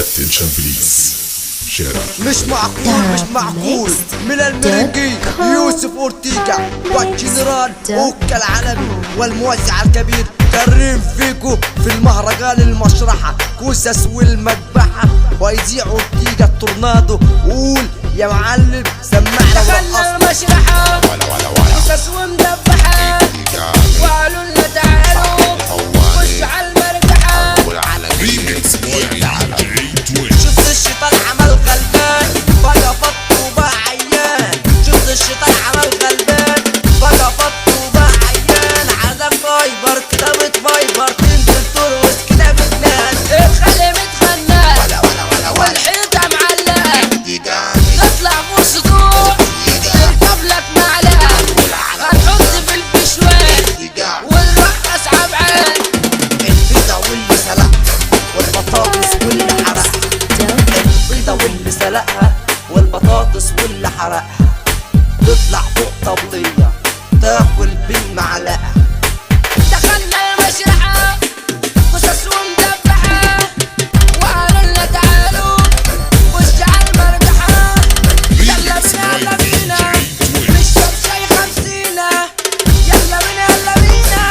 اتنشن بليز شارع مش معقول من المرنجي يوسف اورتيجا والجنرال اوكا العالمي والموزع الكبير كريم فيكو في المهرجان المشرحة كوسس والمذبحة ويذيع اورتيجا التورنادو. قول يا معلم سمعنا دخلنا المشرحة كوسس ومذبحة وقالوا لنا تعالوا خش على المرجحة. شفت الشيطان عمل غلبان بقى فط وبقى عيان. شفت الشيطان عمل غلبان بقى فط وبقى عيان. عذاب فايبر كتابة فايبر تنزل ترقص كده بالناس. الخلي متخنق والحيطة معلقة نطلع فوق سطوح تركب لك معلقة هنحط في البشوات ونرقص عبعان. البيضة واللي سلقها والبطاطس واللي حرقها. البيضة واللي سلقها والبطاطس واللي حرقها تطلع فوق طبلية تاكل بالمعلقة. دخلنا المشرحة كوسس ومذبحة وقالوا لنا تعالوا خش على المرجحة. يلا بينا يلا بينا نشرب شاي خمسينة. يلا بينا يلا بينا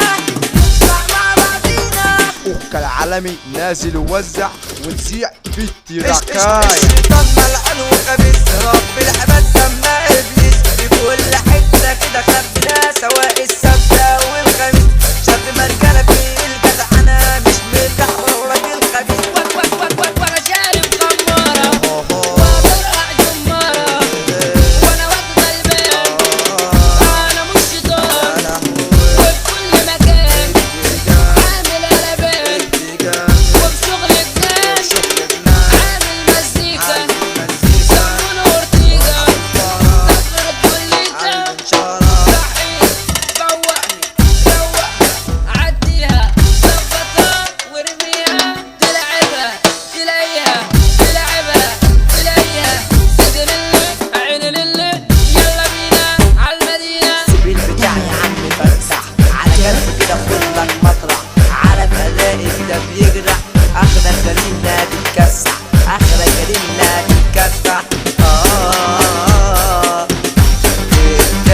نطلع مع بعضينا. اوكا العالمي نازل ووزع ونسيع في التراكاية. الشيطان ملعون وخبيث رب العباد سماه ابليس. في كل حته كده خبنا سواء السبت والخميس. شاب مرجله في الجدعنه مش مرتاح وراجل خبيث. وانا شارب خمارة وبرقع جمارة وانا واد غلبان. انا مش شيطان وبكل مكان عامل قلبان وبشغل جنان عامل مزيكا. سمونا اورتيجا نفر الكليتا صحي فوقني روقني عديها ظبطها وارميها تلعبها تلاقيها تلعبها تلاقيها سجن اللي عين اللي. يلا بينا عالمدينة. البيت بتاعي يا عم فرسح على جنب كده خد لك مطرح. عالم الاقي كده بيجرح اخرك جريمنا بتكسح. اخرك جريمنا بتكسح بتكسح.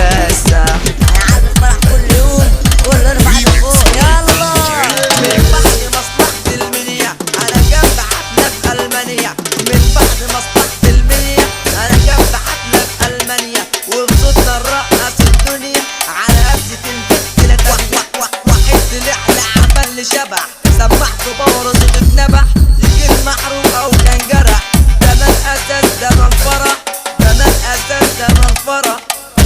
انا عايز افرح كل يوم كل اربع فوق. يلا من بعد مصلحة المنيا انا جنب حفلة في المانيا. من بعد مصلحة المنيا انا جنب حفلة في المانيا. وبصوتنا نرقص الدنيا على قفزة البت لا تحوح. واحد طلع لعبة اللي شبح سمعته باور صوت اتنبح. يجي المحروق او كان جرح ده من اساس ده من فرح. ده من اساس ده من فرح.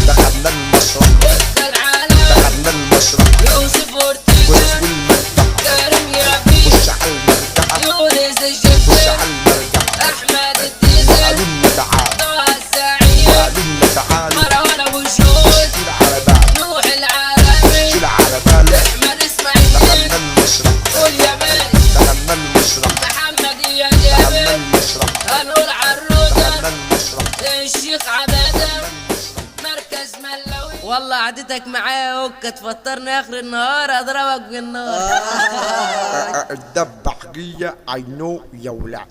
دخلنا المشرح اوكا العالم دخلنا المشرح يوسف كوسس اورتيجا والمذبحة. كريم يابي خش على المرجحة يونس خش الجبل على المرجحة. احمد الديزل قالوا لنا تعال طه السعيد قالوا لنا تعال مروان ابو شهود شيل على بالك نوح العالمي شيل على بالك. احمد اسماعيل دخلنا المشرح قول يا مالك دخلنا المشرح محمد يا دخلنا جابر المشرح هنقول عالروضة دخلنا المشرح. الشيخ عبادة مركز ملوي. والله قعدتك معايا اوكا تفطرني اخر النهار اضربك بالنار. الدبحجية I know يا ولع.